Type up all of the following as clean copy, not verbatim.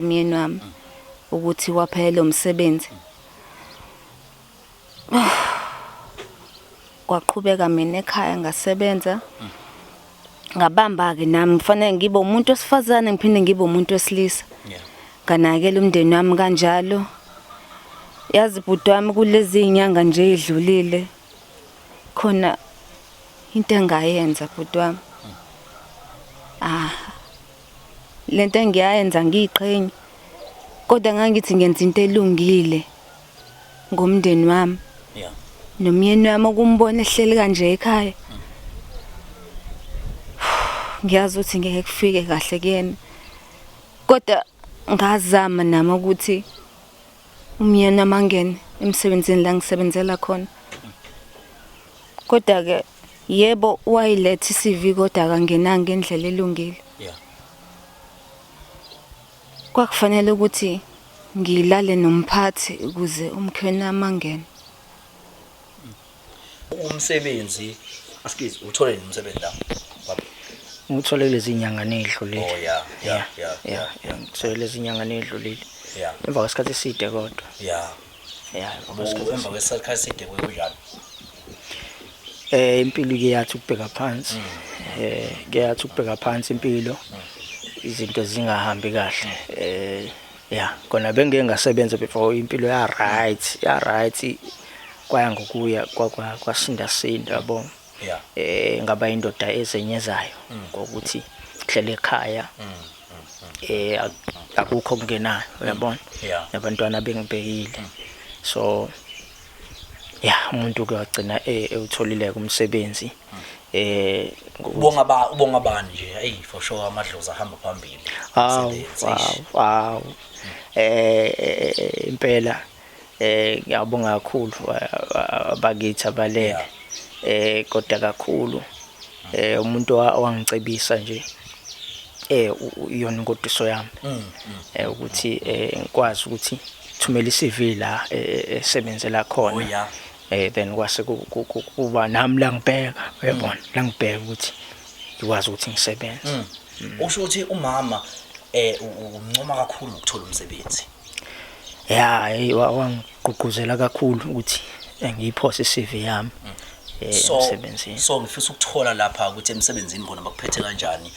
umyeni wami ukuthi waphela umsebenzi. Kwaqhubeka mina ekhaya ngasebenza. Ngabamba ke nami kufanele ngibe umuntu wesifazane ngiphinde ngibe umuntu wesilisa. Nganakela umndeni wami kanjalo. Yazi bhuti wami kulezi inyanga nje idlulile khona into engayenza bhuti wami. Lento engiyayenza ngiyiqhenya. Kodwa ngangithi ngenza into elungile ngomndeni wami. Nomyeni wami okumbona ehleli kanje ekhaya. Ngiyazi ukuthi ngeke kufike kahle kuyena. Kodwa ngazama nami ukuthi umyeni amangene emsebenzini la ngisebenzela khona. Kodwa ke yebo wayiletha iCV kodwa akangenanga ngendlela elungile. Kwakufanele ukuthi ngilale nomphathi ukuze umkhwena amangene. Umsebenzi asikizi uthole umsebenzi la. Ngithole lezi inyanga nedlulile. Oh yeah. Ngithole lezi inyanga nedlulile. Yeah. Emva kwesikhathi eside kodwa. Yeah. Emva kwesikhathi eside kunjani? Impilo iyathi ukubheka phansi. Kuyathi ukubheka phansi impilo. Izinto zingahambi kahle. Kona bengeke ngasebenza before impilo ya right. Kwaya ngokuya kwasinda yabo. Ngaba indoda ezenyezayo ngokuthi hlele ekhaya. Akukho kungenayo uyabona. Nabantwana bengibhekile. So umuntu kuyagcina ewutholile umsebenzi. Ubonga bani nje for sure amadlozi ahamba phambili. Wow. Impela ngiyabonga kakhulu abakithi abalele. Kodwa kakhulu umuntu owangicebisa nje iyona inkoduso yami ukuthi ngikwazi ukuthi thumela iCV la esebenzela khona. Then kwase kuba nami la ngibheka uyabona la ngibheka ukuthi ngikwazi ukuthi ngisebenze. Usho ukuthi umama uncoma kakhulu ukuthola umsebenzi. Wangigqugquzela kakhulu ukuthi ngiyiphose iCV yami emsebenzini. So ngifisa ukuthola lapha ukuthi emsebenzini bona bakuphethe kanjani.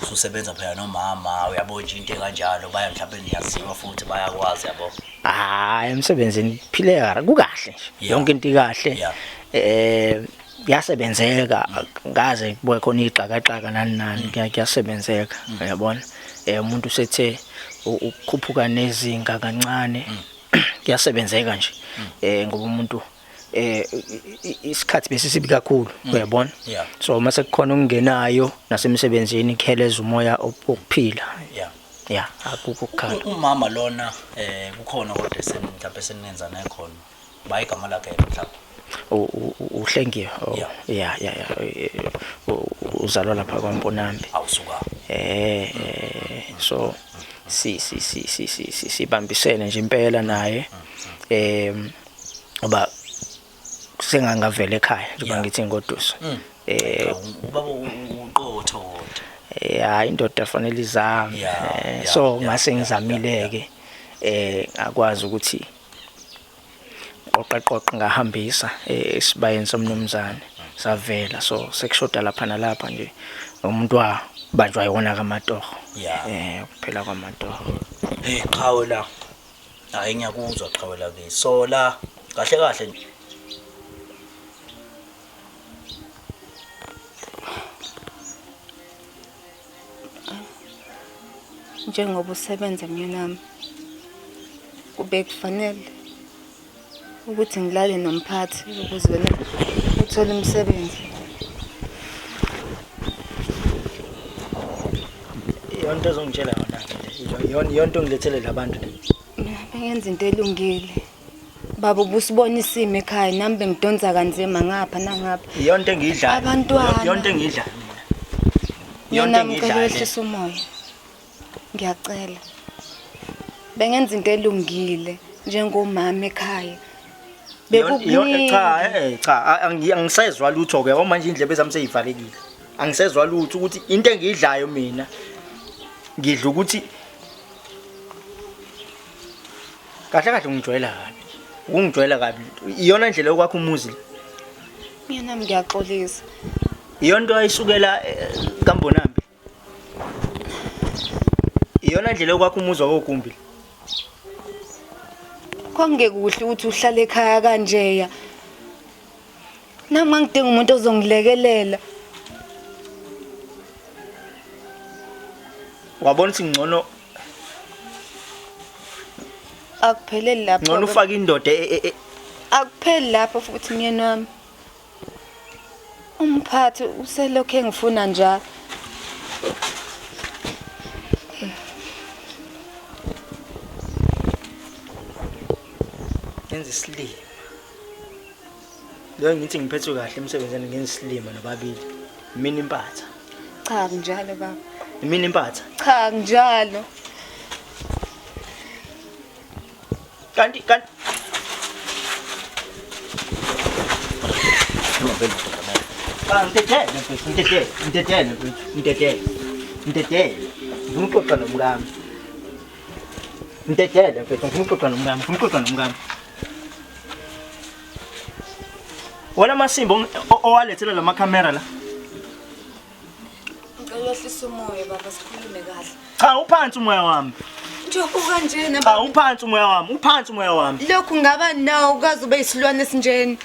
Ususebenza phela nomama uyabona nje into kanjalo baya mhlawumbe niyaziwa futhi bayakwazi yabo. Emsebenzini phile kukahle nje. Yonke into ikahle. Yasebenzeka ngaze kubuye khona ixhakaxhaka nani kuyasebenzeka uyabona. Umuntu sethe ukukhuphuka nezinga kancane kuyasebenzeka nje. Ngoba umuntu isikhathi besisibi kakhulu uyabona. So mase kukhona ungenayo nasemsebenzini kheleza umoya okuphila. Akukho ukukhala. Umama lona kukhona kodwa mhlawumbe senenza naye khona. Bayigama lakhe mhlawumbe. Uhlengiwe. Uzalwa lapha kwaMponambi. Awusuka. So sibambisene nje impela naye. Ngoba sengangavela ekhaya njengoba ngithi ingoduso. Ubaba uqotho indoda fanele izame. So ngase ngizamile ke akwazi ukuthi qoqa ngahambisa esibayeni somnumzane savela. So sekushoda lapha nalapha nje umuntu wabanjwa yona kaMatoho. Kuphela kwaMatoho. Qhawe la. Ngiyakuzwa qhawe la ke. So la kahle nje. Njengoba usebenza myeni wami kube kufanele ukuthi ngilale nomphathi ukuze wena uthole umsebenzi. Yonke ezongitshela yona yonke ngilethele labantu. Bengenza into elungile. Baba ubusibona isimo ekhaya nami bengidonsa kanzima ngapha nangapha. Yonke engidlala. Abantwana. Yonke engidlala. Yonke engidlala umoya. Ngiyacela. Bengenza into elungile njengomama ekhaya. Cha angisezwa lutho ke ngoba manje indlebe zami seyivalekile. Angisezwa lutho ukuthi into engidlayo mina ngidla ukuthi Kahle kahle ungijwayela kabi. Ungijwayela kabi. Iyona indlela yokwakha umuzi. Mina nami ngiyaxolisa. Iyonto ayisukela kaMbonambi. Iyona indlela yokwakha umuzi wakogumbi. Kwangeke kuhle ukuthi uhlale ekhaya kanjeya. Nami ngidinga umuntu ozongilekelela. Wabona ukuthi ngcono Akupheleli lapho. ngcono ufaka indoda Akupheli lapho futhi myeni wami. Umphathi uselokho engifuna njalo. yenza isilima. Lo ngithi ngiphethwe kahle emsebenzini ngenza isilima nobabili. Mina impatha. Cha njalo baba. Mina impatha. Cha njalo. Kanti ngithethe. Ngixoxa nomkami. Ngithethe mfethu, ngixoxa nomkami. Wona masimbo owalethela lama camera la. Ngicela uhlise umoya baba sikhulume kahle. Cha uphansi umoya wami. Njoku kanjena Cha uphansi umoya wami. Lokhu ngaba nawo ukazi ube isilwane esinjeni.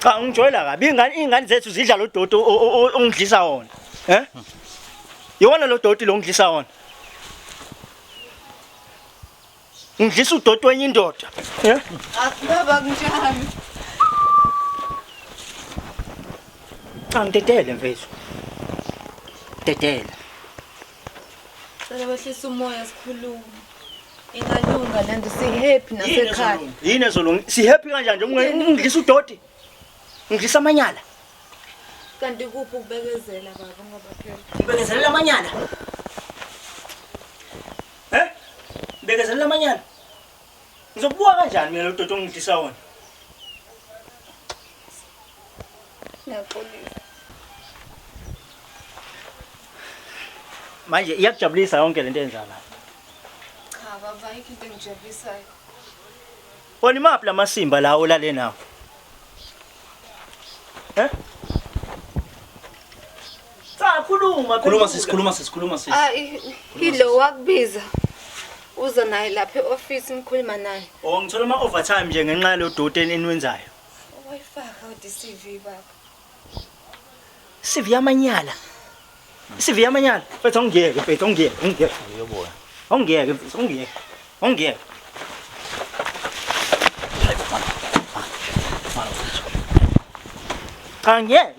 Cha ngijwayela kabi ingane zethu zidla lo doti ongidlisa wona. Yona lo doti lo ngidlisa wona. Ngidlisa udoti wenye indoda. Akubaba kunjani? Cha ngidedele mfethu. Dedele. Cela wehlise umoya sikhulume. Ingalunga lento sihappy nasekhaya. Yini ezolunga? Si happy kanjani nje ungidlisa udoti? Ngidlisa amanyala. Kanti kuphi ukubekezela baba ngoba phela. Ubekezelela amanyala. Ubekezelela amanyala. Ngizokubuka kanjani mina lo doti ongidlisa wona? Ngiyaxolisa. Manje iyakujabulisa yonke lento enzala. Cha baba ayikho into engijabulisayo. Wona imaphi lamasimba la olale nawo? Khuluma sisi. Hilo wakubiza. Uza naye lapha e-office ngikhuluma naye. Ngithola ama overtime nje ngenxa lo doti eniwenzayo. Wayifaka uDCV baba. CV yamanyala. CV yamanyala. Mfethu ongiyeke, mfethu ongiyeke. Uyoboya. Ongiyeke, mfethu ongiyeke. Cha ngiyeke.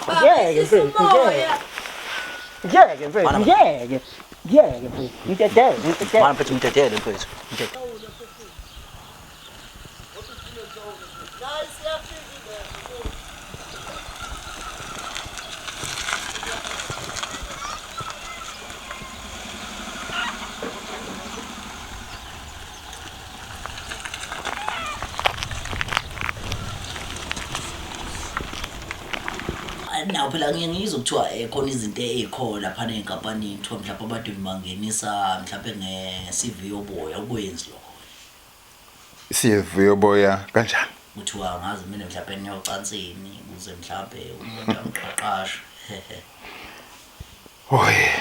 Ngiyeke mfethu, ngiyeke. Ngiyeke mfethu. Mana mfethu ngitethele mfethu. Naw phela ngiyizwa kuthiwa khona izinto ezikhona lapha enkampanini kuthiwa mhlawumbe abantu bangenisa mhlawumbe nge-CV yoboya ukwenzi lokho. CV yoboya kanjani? Kuthiwa ngazi mina mhlawumbe niyocansini ukuze mhlawumbe umuntu amqaqashe. Hoye.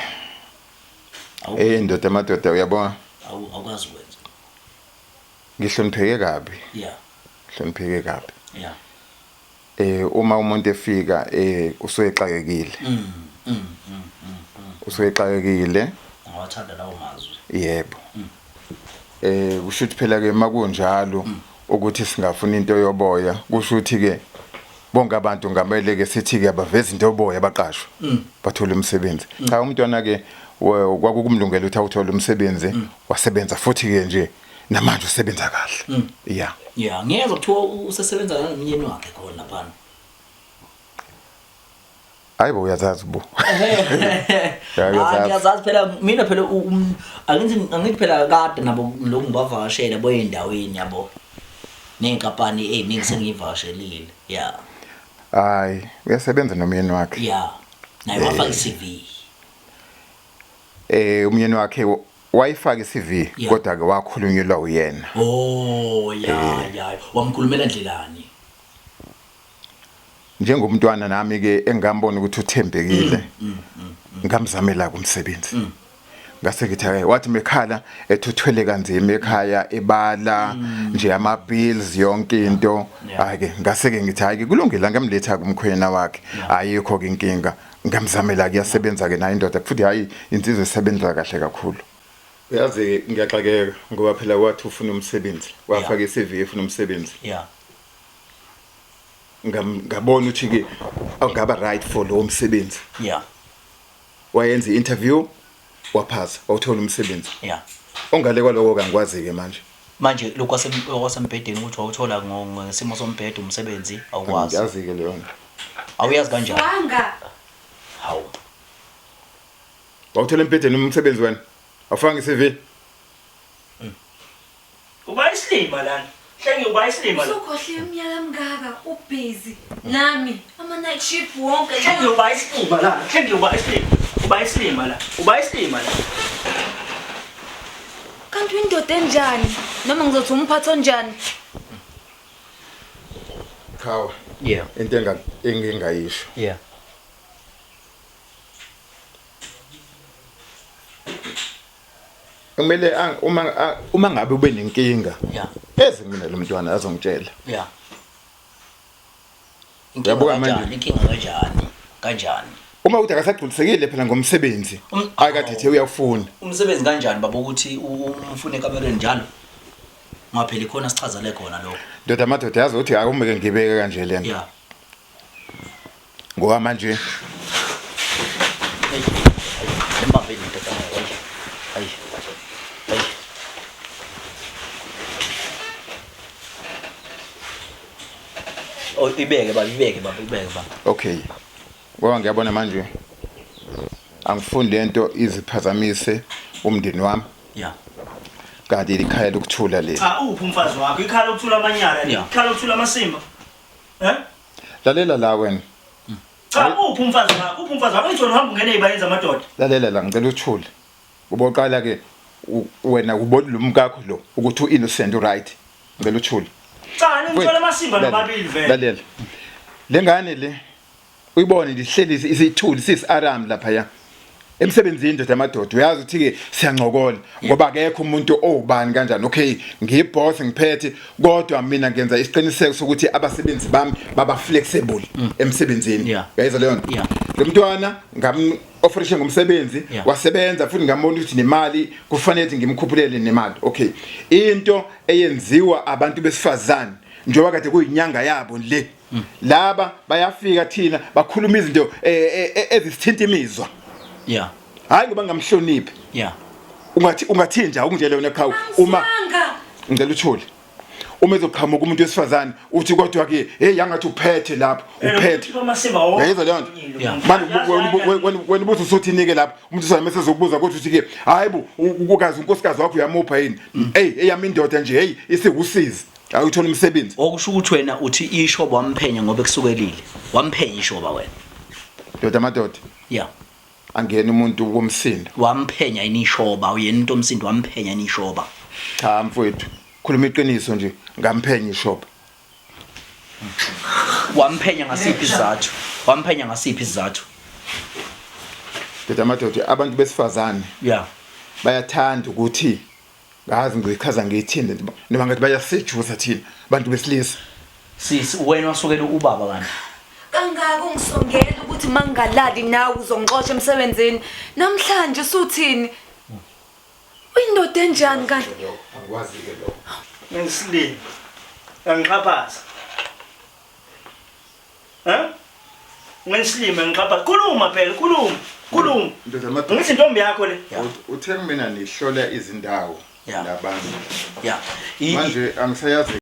Ndoda amadoda uyabona? Awukwazi ukwenza. Ngihlonipheke kabi. Yeah. Ngihlonipheke kabi. Yeah. Uma umuntu efika usuyexakekile. Usuyexakekile. Awathanda lawo mazwi. Yebo. Kusho ukuthi phela ke makunjalo ukuthi singafuna into yoboya kusho ukuthi ke bonke abantu ngamele ke sithi ke abaveza into yoboya baqashwe bathola umsebenzi. Cha umntwana ke kwakukumlungela ukuthi awuthole umsebenzi wasebenza futhi ke nje namanje usebenza kahle. Yeah. Yeah, ngiyezwa kuthiwa usesebenza nomyeni wakhe khona lapha. Hayibo uyazazi bo. Ngiyazazi phela mina phela angithi phela kade nabo lokungivavashela boye endaweni yabo. Nenkampani eziningi sengivashelile. Yeah. Hayi, uyasebenza nomyeni wakhe. Yeah. Naye wafaka iCV. Umyeni wakhe wayifaka iCV kodwa ke wakhulunyelwa uyena. Oh, yeah. Wamkhulumela ndlelani? Njengomntwana nami ke engambona ukuthi uthembekile. Ngamzamela kumsebenzi. Ngase ngithi wathi mekhala ethuthwele kanzima ekhaya ebala nje ama bills yonke into. Hayi ke ngase ke ngithi hayi kulungile ngamletha kumkhwena wakhe. Ayikho ke inkinga. Ngamzamela kuyasebenza ke nayo indoda futhi hayi insizwe isebenza kahle kakhulu. Uyazi ngiyaxakeka ngoba phela wathi ufuna umsebenzi. Wafaka iCV ufuna umsebenzi. Yeah. Ngabona ukuthi ke awungaba right for lo umsebenzi. Yeah. Wayenza i-interview waphasa awuthola umsebenzi. Yeah. Ongale kwaloko kangikwazi ke manje. Manje lokho kwasembhedeni ukuthi awuthola ngesimo sombhedo umsebenzi awukwazi. Ngiyazi ke leyo. Awuyazi kanjani? Wanga. Hawu. Awuthola empedeni umsebenzi wena. Awufanga iCV. Uba isilima lana. Hlenge uba isilima la. Sokhohle iminyaka mngaka ubusy nami ama night shift wonke. Hlenge uba isilima la. Hlenge uba isilima. Uba isilima la. Uba isilima la. Kanti indoda enjani noma ngizothi umphatho njani? Khawa. Yeah. Into engingayisho. Yeah. Kumele uma ngabe ube nenkinga. Yeah. Eze mina lo mntwana azongitshela. Yeah. Yabuka manje inkinga kanjani? Uma uthi akasagculisekile phela ngomsebenzi. Ayikade ethe uyafuna. Umsebenzi kanjani baba ukuthi umfune ekamereni njalo? Ngaphela ikhona sichazele khona lokho. Ndoda madoda yazi ukuthi akumeke ngibeke kanje lento. Yeah. Ngoba manje Lembabe ndoda manje. Hayi. Oh ibeke baba. okay. Ngoba ngiyabona manje angifuni lento iziphazamise umndeni wami. Yeah. Kanti ikhaya lokuthula le. Cha uphi umfazi wakho? Ikhaya lokuthula amanyala le. Ikhaya lokuthula amasimba. Lalela la wena. Cha uphi umfazi wakho? Uphi umfazi wakho? Ngithola uhamba ungene ezibayeni zamadoda. Lalela la ngicela uthule. Uboqala ke wena ubona lo mkakho lo ukuthi uinnocent right. Ngicela uthule. Cha ngithola amasimba nababili vele. Lalela. Lengane le uyibone lihlelise isithuli sisiaram lapha ya. Emsebenzini ndoda amadoda uyazi ukuthi ke siyancokola ngoba akekho umuntu owubani kanjani. Okay, ngiyiboss ngiphethe kodwa mina ngenza isiqiniseko sokuthi abasebenzi bami baba flexible emsebenzini. Uyayizwa leyo nto? Lo mntwana ngam-offerishe ngomsebenzi wasebenza futhi ngambona ukuthi nemali kufanele ngimkhuphulele nemali. Okay, into eyenziwa abantu besifazane njengoba kade kuyinyanga yabo le laba bayafika thina bakhuluma izinto ezisithinta imizwa. Yeah. Hayi ngoba ngamhloniphi. Yeah. Ungathinja ukungitshela wena khawu uma ngicela uthule. Uma ezoqhamuka umuntu wesifazane uthi kodwa ke hey yangathi uphethe lapho uphethe. Yayizwa leyo nto. Manje wena ubuthi usuthinike lapho umuntu usamese ezokubuza ukuthi uthi ke hayibo ukukazi unkosikazi wakho uyamupha yini? Hey eyami indoda nje hey isikusiza. Awuthola umsebenzi. Okusho ukuthi wena uthi ishoba wamphenya ngoba kusukelile. Wamphenya ishoba wena. Ndoda madoda. Yeah. Angena umuntu womsindo. Wamphenya inishoba uyena into omsindo wamphenya inishoba. Cha mfowethu. Khuluma iqiniso nje ngamphenya ishoba. Wamphenya ngasiphi isizathu? Wamphenya ngasiphi isizathu? Ndoda madoda abantu besifazane. Yeah. Bayathanda ukuthi ngazi ngichaza ngithini noma ngathi bayasijuza thina abantu besilisa. Sis wena wasukela ubaba kanti. Kangaka ungisongela ukuthi mangalali nawe uzongixoxa emsebenzini. Namhlanje usuthini? Uyindoda enjani kanti? Angikwazi ke lo. Ngisilini. Angixhaphaza. Ngisilima ngixhaphaza. Khuluma phela, khuluma. Ndoda madoda. Ngithi intombi yakho le. Uthe mina nihlola izindawo labantu. Yeah. Manje angisayazi